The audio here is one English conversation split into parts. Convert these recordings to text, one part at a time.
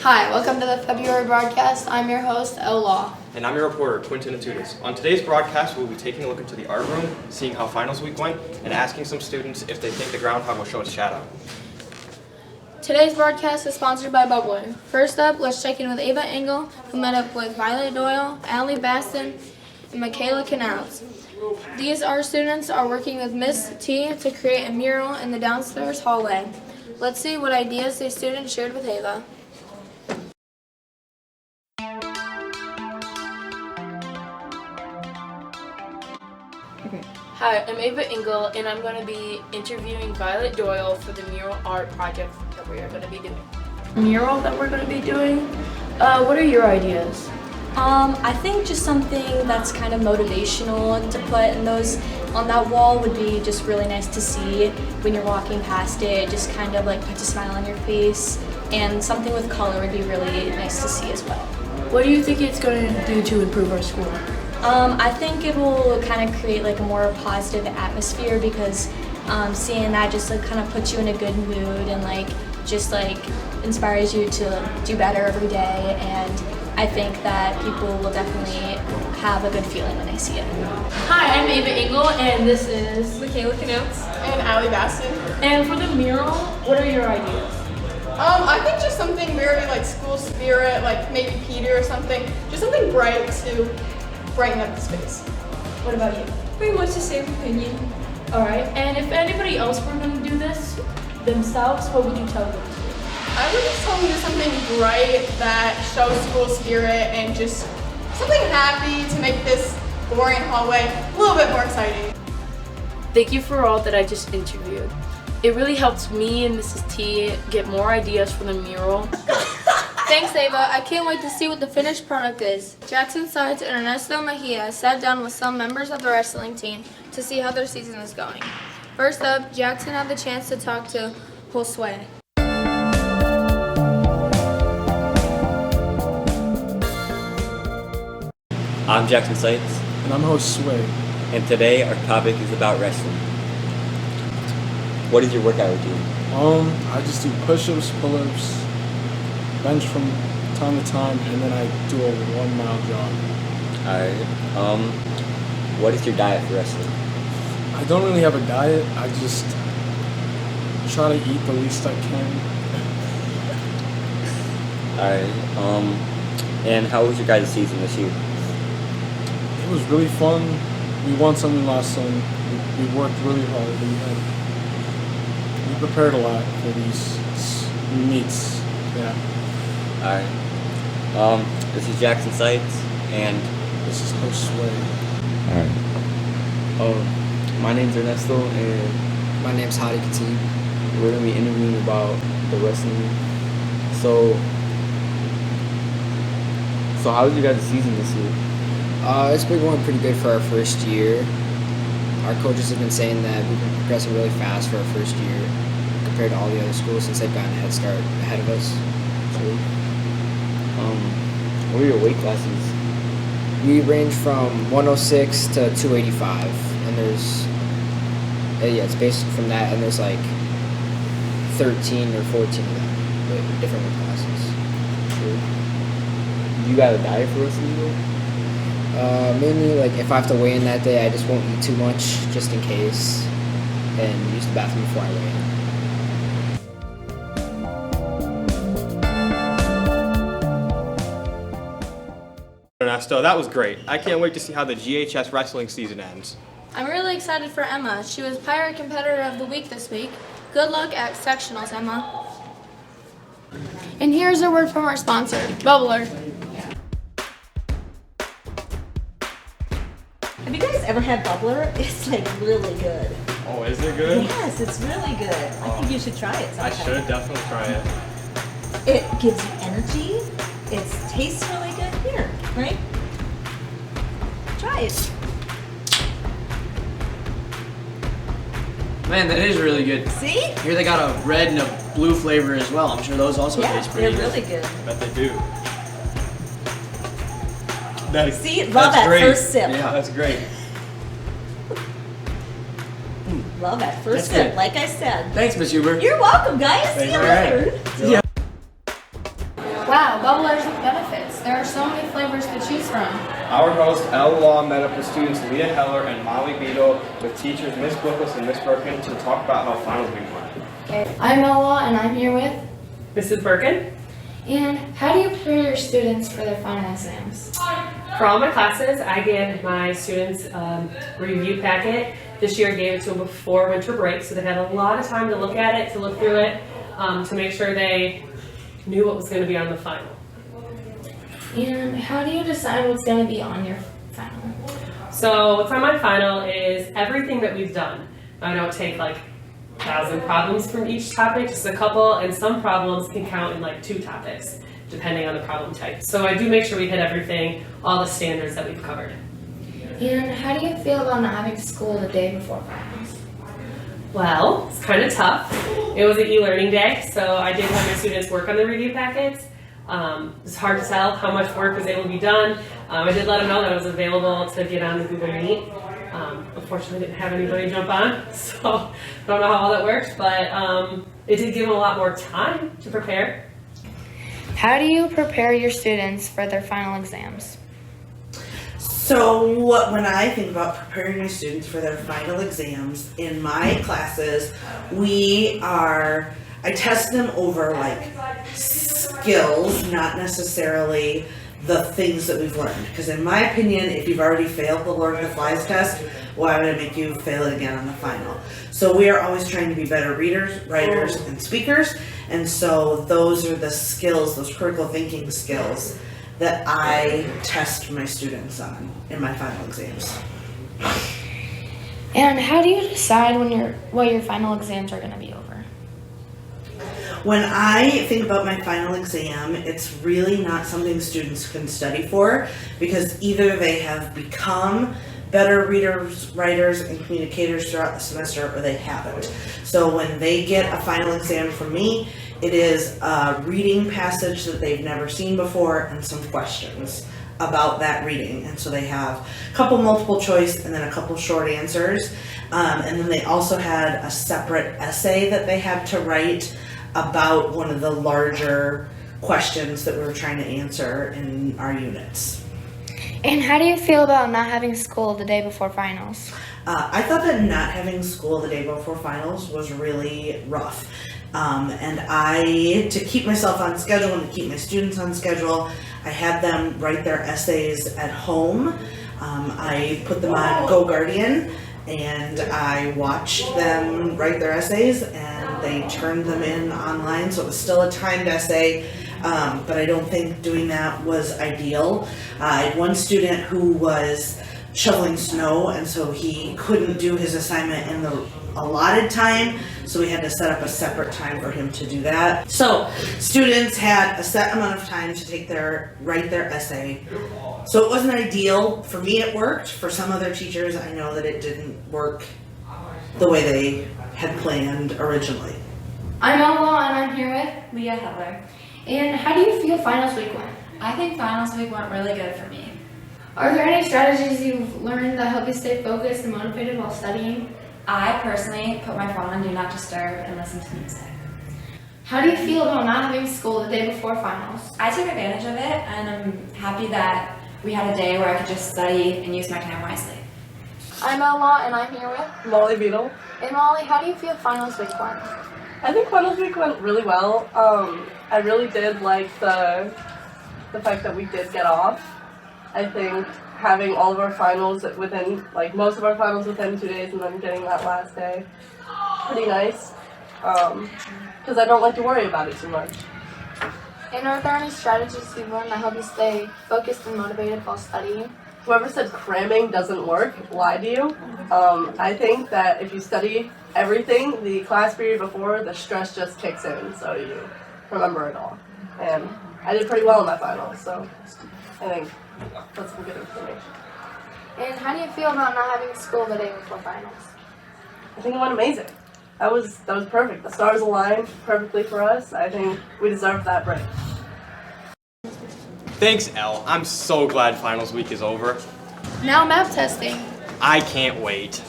Hi, welcome to the February broadcast. I'm your host, El Law. And I'm your reporter, Quinton Atutis. On today's broadcast, we'll be taking a look into the art room, seeing how finals week went, and asking some students if they think the groundhog will show its shadow. Today's broadcast is sponsored by Bubbler. First up, let's check in with Ava Engel, who met up with Violet Doyle, Allie Baston, and Michaela Canals. These art students are working with Miss T to create a mural in the downstairs hallway. Let's see what ideas these students shared with Ava. Hi, I'm Ava Engel, and I'm going to be interviewing Violet Doyle for the mural art project that we are going to be doing. Mural that we're going to be doing? What are your ideas? I think just something that's kind of motivational to put in those on that wall would be just really nice to see when you're walking past it. Just kind of like puts a smile on your face, and something with color would be really nice to see as well. What do you think it's going to do to improve our school? I think it will kind of create like a more positive atmosphere because seeing that just like kind of puts you in a good mood and like just like inspires you to do better every day, and I think that people will definitely have a good feeling when they see it. Hi, I'm Ava Engel, and this is Michaela Canals. And Allie Baston. And for the mural, what are your ideas? I think just something very like school spirit, like maybe Peter or something. Just something bright to brighten up the space. What about you? Pretty much the same opinion. All right, and if anybody else were going to do this themselves, what would you tell them? I would just tell them to do something bright that shows school spirit and just something happy to make this boring hallway a little bit more exciting. Thank you for all that I just interviewed. It really helps me and Mrs. T get more ideas for the mural. Thanks, Ava. I can't wait to see what the finished product is. Jackson Sides and Ernesto Mejia sat down with some members of the wrestling team to see how their season is going. First up, Jackson had the chance to talk to Josue. I'm Jackson Sites, And I'm host Sway. and today our topic is about wrestling. What is your workout routine? I just do push-ups, pull-ups, bench from time to time, and then I do a 1 mile jog. Alright. What is your diet for wrestling? I don't really have a diet. I just try to eat the least I can. Alright. And how was your guys' season this year? It was really fun. We won some, we lost some. We worked really hard. We prepared a lot for these meets. Yeah. Alright. This is Jackson Sites, and This is host Sway. alright. My name's Ernesto, and My name's Hadi Khatib. we're gonna be interviewing about the wrestling. So how was your guys' season this year? It's been going pretty good for our first year. Our coaches have been saying that we've been progressing really fast for our first year compared to all the other schools since they've gotten a head start ahead of us. What are your weight classes? We range from 106 to 285, and there's it's based from that, and there's like 13 or 14 of them, different weight classes. You got a diet for wrestling though? Mainly like if I have to weigh in that day, I just won't eat too much just in case, and use the bathroom before I weigh in. Ernesto, that was great. I can't wait to see how the GHS wrestling season ends. I'm really excited for Emma. She was Pirate Competitor of the Week this week. Good luck at sectionals, Emma. And here's a word from our sponsor, Bubbler. Have you guys ever had Bubbler? It's like really good. Oh, is it good? Yes, it's really good. I think you should try it I sometime. should definitely try it. It gives you energy. It tastes really good. Here, right? Try it. Man, that is really good. See? Here they got a red and a blue flavor as well. I'm sure those also Yeah, taste they're pretty good. really good. I bet they do. See? Love at first sip. Yeah, That's great. Love at first That's sip, good. like I said. Thanks, Miss Huber. You're welcome, guys. See you All right. later. Yeah. Wow, bubblers with benefits. There are so many flavors to choose from. Our host, Elle Law, met up with students Leah Heller and Molly Beadle with teachers Miss Bookless and Miss Birkin to talk about how finals week went. Okay. I'm Ella, and I'm here with Mrs. Birkin. And how do you prepare your students for their final exams? For all my classes, I give my students a review packet. This year I gave it to them before winter break, so they had a lot of time to look at it, to look through it, to make sure they knew what was going to be on the final. And how do you decide what's going to be on your final? So what's on my final is everything that we've done. I don't take like 1,000 problems from each topic, just a couple, and some problems can count in like 2 topics, depending on the problem type. So I do make sure we hit everything, all the standards that we've covered. And how do you feel about not having school the day before finals? Well, it's kind of tough. It was an e-learning day, so I did have my students work on the review packets. It's hard to tell how much work was able to be done. I did let them know that I was available to get on the Google Meet. Unfortunately, I didn't have anybody jump on, so I don't know how all that worked, but it did give them a lot more time to prepare. How do you prepare your students for their final exams? So when I think about preparing my students for their final exams, in my classes, I test them over like skills, not necessarily the things that we've learned. Because in my opinion, if you've already failed the Lord of the Flies test, why would I make you fail it again on the final? So we are always trying to be better readers, writers, and speakers. And so those are the skills, those critical thinking skills that I test my students on in my final exams. And how do you decide what your final exams are going to be over? When I think about my final exam, it's really not something students can study for, because either they have become better readers, writers, and communicators throughout the semester, or they haven't. So when they get a final exam from me, it is a reading passage that they've never seen before and some questions about that reading. And so they have a couple multiple choice and then a couple short answers. And then they also had a separate essay that they had to write about one of the larger questions that we were trying to answer in our units. And how do you feel about not having school the day before finals? I thought that not having school the day before finals was really rough. And to keep myself on schedule and to keep my students on schedule, I had them write their essays at home. I put them on Go Guardian, and I watched them write their essays, and they turned them in online, so it was still a timed essay. But I don't think doing that was ideal. I had one student who was shoveling snow, and so he couldn't do his assignment in the allotted time, so we had to set up a separate time for him to do that. So students had a set amount of time to write their essay. So it wasn't ideal. For me it worked. For some other teachers, I know that it didn't work the way they had planned originally. I'm Ella, and I'm here with Leah Heller. And how do you feel finals week went? I think finals week went really good for me. Are there any strategies you've learned that help you stay focused and motivated while studying? I personally put my phone on Do Not Disturb and listen to music. How do you feel about not having school the day before finals? I took advantage of it, and I'm happy that we had a day where I could just study and use my time wisely. I'm Ella, and I'm here with Molly Beadle. And Molly, how do you feel finals week went? I think finals week went really well. I really did like the fact that we did get off. I think having all of our finals within, like most of our finals within 2 days, and then getting that last day, pretty nice. Because I don't like to worry about it too much. And are there any strategies you've learned that help you stay focused and motivated while studying? Whoever said cramming doesn't work lied to you. I think that if you study everything the class period before, the stress just kicks in, so you remember it all. And I did pretty well in my finals, so I think that's some good information. And how do you feel about not having school the day before finals? I think it went amazing. That was perfect. The stars aligned perfectly for us. I think we deserved that break. Thanks, Elle. I'm so glad finals week is over. Now map testing. I can't wait.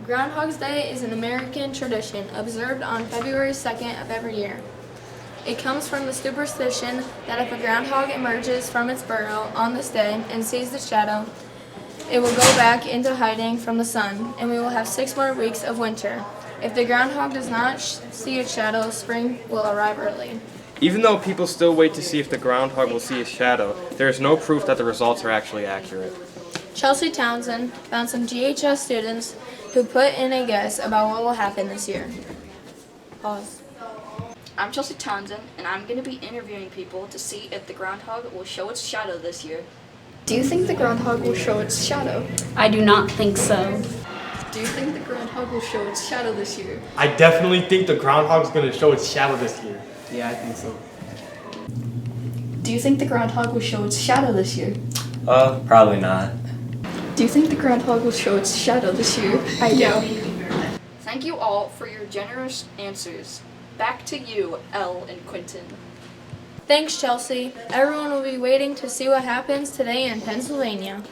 Groundhog's Day is an American tradition observed on February 2nd of every year. It comes from the superstition that if a groundhog emerges from its burrow on this day and sees the shadow, it will go back into hiding from the sun, and we will have 6 more weeks of winter. If the groundhog does not see its shadow, spring will arrive early. Even though people still wait to see if the groundhog will see a shadow, there is no proof that the results are actually accurate. Chelsea Townsend found some GHS students who put in a guess about what will happen this year. Pause. I'm Chelsea Townsend, and I'm going to be interviewing people to see if the groundhog will show its shadow this year. Do you think the groundhog will show its shadow? I do not think so. Do you think the groundhog will show its shadow this year? I definitely think the groundhog's going to show its shadow this year. Yeah, I think so. Do you think the groundhog will show its shadow this year? Probably not. Do you think the groundhog will show its shadow this year? I do. Thank you all for your generous answers. Back to you, Elle and Quentin. Thanks, Chelsea. Everyone will be waiting to see what happens today in Pennsylvania.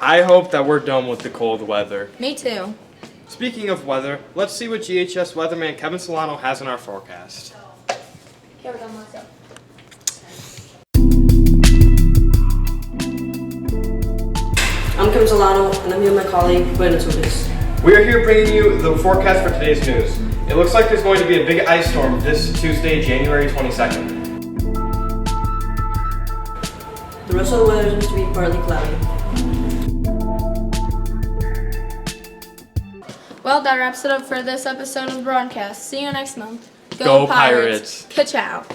I hope that we're done with the cold weather. Me too. Speaking of weather, let's see what GHS weatherman Kevin Solano has in our forecast. Here we go, let's go. I'm Kevin Solano, and I'm here with my colleague, Galena. We are here bringing you the forecast for today's news. It looks like there's going to be a big ice storm this Tuesday, January 22nd. The rest of the weather is going to be partly cloudy. Well, that wraps it up for this episode of the broadcast. See you next month. Go Pirates! Ka-chow.